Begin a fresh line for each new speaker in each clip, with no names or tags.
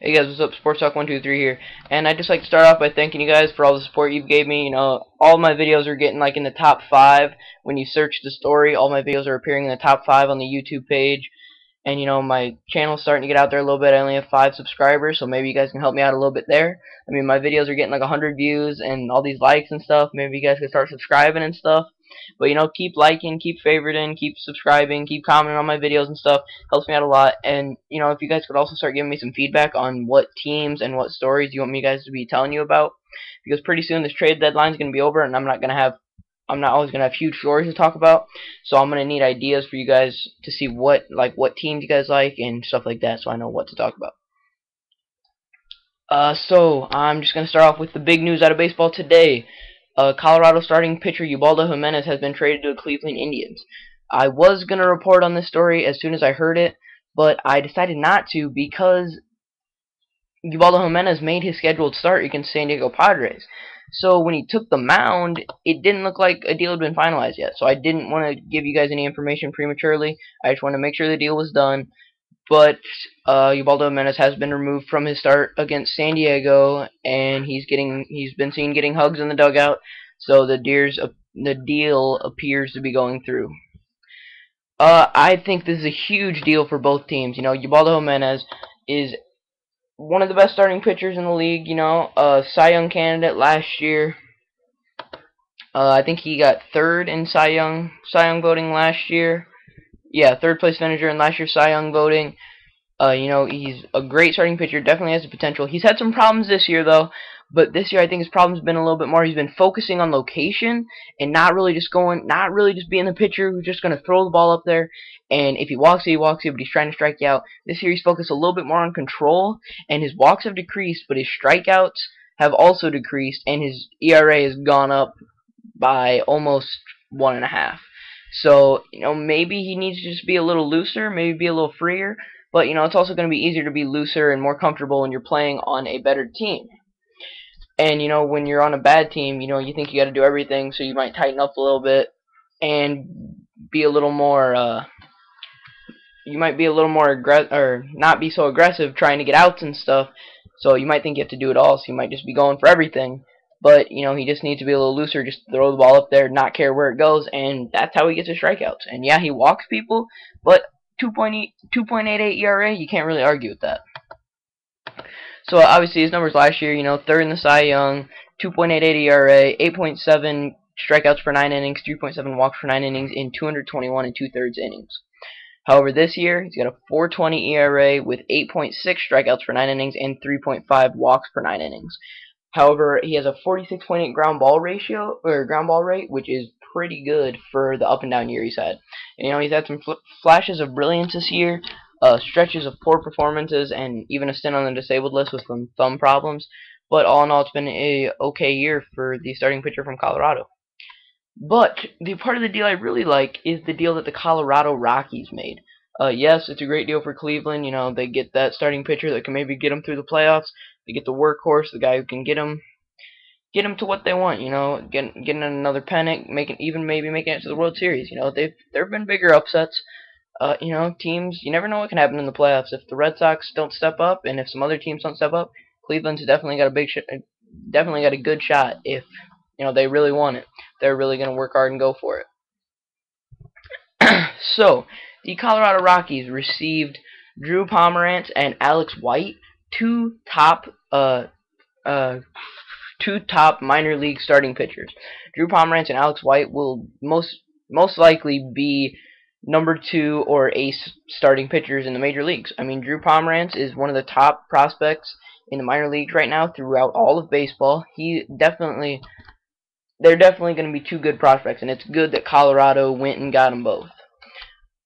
Hey guys, what's up? Sports Talk 123 here, and I'd just like to start off by thanking you guys for all the support you've gave me. All my videos are getting like in the top 5 when you search the story. All my videos are appearing in the top 5 on the YouTube page, and my channel's starting to get out there a little bit. I only have 5 subscribers, so maybe you guys can help me out a little bit there. I mean, my videos are getting like 100 views and all these likes and stuff. Maybe you guys can start subscribing and stuff. But keep liking, keep favoriting, keep subscribing, keep commenting on my videos and stuff. Helps me out a lot. And if you guys could also start giving me some feedback on what teams and what stories you want me guys to be telling you about, because pretty soon this trade deadline is going to be over, and I'm not always gonna have huge stories to talk about. So I'm gonna need ideas for you guys to see what teams you guys like and stuff like that, so I know what to talk about. So I'm just gonna start off with the big news out of baseball today. Colorado starting pitcher Ubaldo Jimenez has been traded to the Cleveland Indians. I was going to report on this story as soon as I heard it, but I decided not to because Ubaldo Jimenez made his scheduled start against San Diego Padres. So when he took the mound, it didn't look like a deal had been finalized yet. So I didn't want to give you guys any information prematurely. I just wanted to make sure the deal was done. But Ubaldo Jimenez has been removed from his start against San Diego, and he's been seen getting hugs in the dugout. So the deal appears to be going through. I think this is a huge deal for both teams. Ubaldo Jimenez is one of the best starting pitchers in the league. Cy Young candidate last year. I think he got third in Cy Young voting last year. Yeah, third place finisher in last year's Cy Young voting. He's a great starting pitcher. Definitely has the potential. He's had some problems this year, though. But this year, I think his problem's been a little bit more. He's been focusing on location and not really just being the pitcher who's just going to throw the ball up there. And if he walks it, but he's trying to strike you out. This year, he's focused a little bit more on control, and his walks have decreased, but his strikeouts have also decreased, and his ERA has gone up by almost 1.5. So, maybe he needs to just be a little looser, maybe be a little freer. But, it's also going to be easier to be looser and more comfortable when you're playing on a better team. And, when you're on a bad team, you think you got to do everything, so you might tighten up a little bit and be a little more, you might be a little more aggressive, or not be so aggressive trying to get outs and stuff. So you might think you have to do it all, so you might just be going for everything. But, he just needs to be a little looser, just throw the ball up there, not care where it goes, and that's how he gets his strikeouts. And yeah, he walks people, but 2.88 ERA, you can't really argue with that. So obviously his numbers last year, third in the Cy Young, 2.88 ERA, 8.7 strikeouts for 9 innings, 3.7 walks for 9 innings in 221 and 2/3 innings. However, this year, he's got a 4.20 ERA with 8.6 strikeouts for 9 innings and 3.5 walks per 9 innings. However, he has a 46.8 ground ball rate, which is pretty good for the up and down year he's had. And, he's had some flashes of brilliance this year, stretches of poor performances, and even a stint on the disabled list with some thumb problems. But all in all, it's been a okay year for the starting pitcher from Colorado. But the part of the deal I really like is the deal that the Colorado Rockies made. Yes, it's a great deal for Cleveland. They get that starting pitcher that can maybe get them through the playoffs. They get the workhorse, the guy who can get them to what they want. Getting another pennant, maybe making it to the World Series. There've been bigger upsets. Teams, you never know what can happen in the playoffs. If the Red Sox don't step up, and if some other teams don't step up, Cleveland's definitely got a good shot if they really want it. They're really going to work hard and go for it. So, the Colorado Rockies received Drew Pomeranz and Alex White, two top minor league starting pitchers. Drew Pomeranz and Alex White will most likely be number 2 or ace starting pitchers in the major leagues. I mean, Drew Pomeranz is one of the top prospects in the minor leagues right now throughout all of baseball. They're definitely going to be 2 good prospects, and it's good that Colorado went and got them both.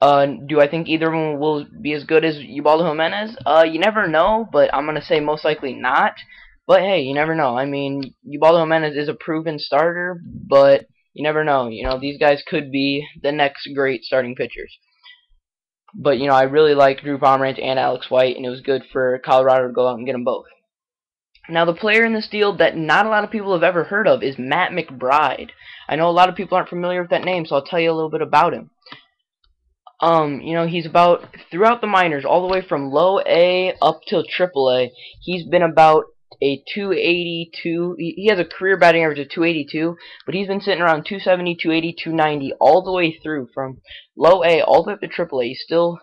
Do I think either of them will be as good as Ubaldo Jimenez? You never know, but I'm going to say most likely not. But hey, you never know. I mean, Ubaldo Jimenez is a proven starter, but you never know. These guys could be the next great starting pitchers. But, I really like Drew Pomeranz and Alex White, and it was good for Colorado to go out and get them both. Now, the player in this deal that not a lot of people have ever heard of is Matt McBride. I know a lot of people aren't familiar with that name, so I'll tell you a little bit about him. He's about throughout the minors, all the way from low A up till triple A. He's been about a 282. He has a career batting average of 282, but he's been sitting around 270, 280, 290 all the way through from low A all the way up to triple A. He's still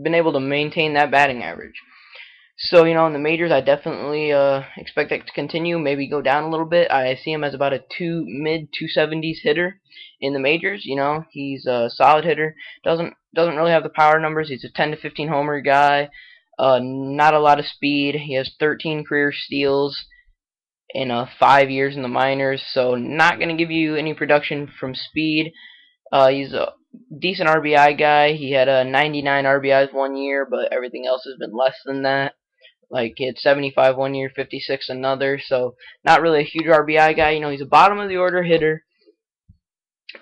been able to maintain that batting average. So, in the majors, I definitely expect that to continue, maybe go down a little bit. I see him as about a mid 270s hitter in the majors. He's a solid hitter. Doesn't really have the power numbers. He's a 10 to 15 homer guy. Not a lot of speed. He has 13 career steals in 5 years in the minors, so not going to give you any production from speed. He's a decent RBI guy. He had 99 RBIs one year, but everything else has been less than that. Like, he had 75 one year, 56 another, so not really a huge RBI guy. He's a bottom of the order hitter,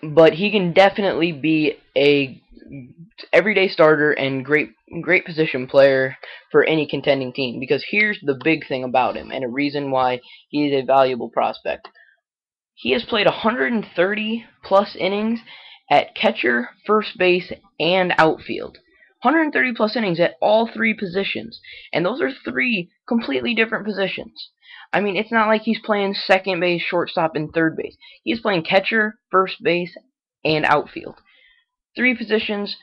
but he can definitely be a everyday starter and great position player for any contending team. Because here's the big thing about him, and a reason why he is a valuable prospect. He has played 130 plus innings at catcher, first base, and outfield. 130 plus innings at all three positions. And those are three completely different positions. I mean, it's not like he's playing second base, shortstop, and third base. He's playing catcher, first base, and outfield. Three positions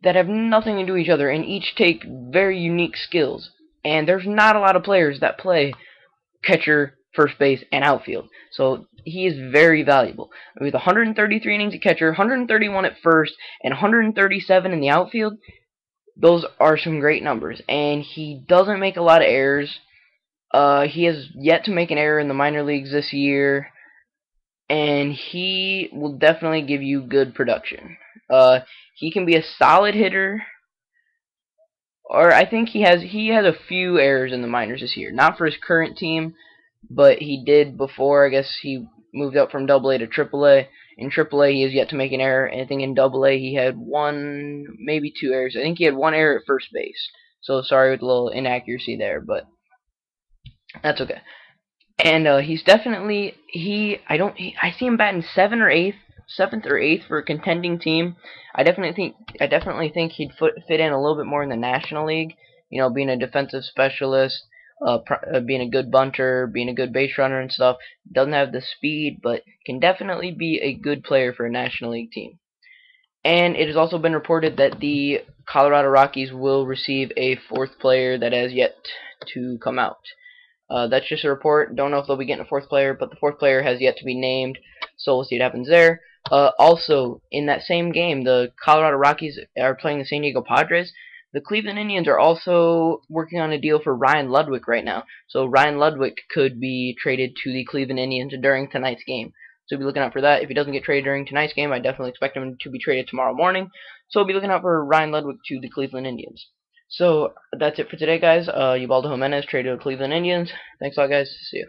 that have nothing to do with each other and each take very unique skills. And there's not a lot of players that play catcher, first base, and outfield. So he is very valuable. With 133 innings at catcher, 131 at first, and 137 in the outfield, those are some great numbers. And he doesn't make a lot of errors. He has yet to make an error in the minor leagues this year, and he will definitely give you good production. He can be a solid hitter, or I think he has a few errors in the minors this year. Not for his current team, but he did before. I guess he moved up from Double A to Triple A. In Triple A, he has yet to make an error. And I think in Double A, he had one, maybe two errors. I think he had one error at first base. So sorry with a little inaccuracy there, but that's okay. And he's definitely I see him batting seventh or eighth for a contending team. I definitely think he'd fit in a little bit more in the National League. Being a defensive specialist, being a good bunter, being a good base runner and stuff. Doesn't have the speed, but can definitely be a good player for a National League team. And it has also been reported that the Colorado Rockies will receive a fourth player that has yet to come out. That's just a report. Don't know if they'll be getting a fourth player, but the fourth player has yet to be named, so we'll see what happens there. Also, in that same game, the Colorado Rockies are playing the San Diego Padres. The Cleveland Indians are also working on a deal for Ryan Ludwick right now. So Ryan Ludwick could be traded to the Cleveland Indians during tonight's game. So be looking out for that. If he doesn't get traded during tonight's game, I definitely expect him to be traded tomorrow morning. So be looking out for Ryan Ludwick to the Cleveland Indians. So that's it for today, guys. Ubaldo Jimenez traded to Cleveland Indians. Thanks a lot, guys. See you.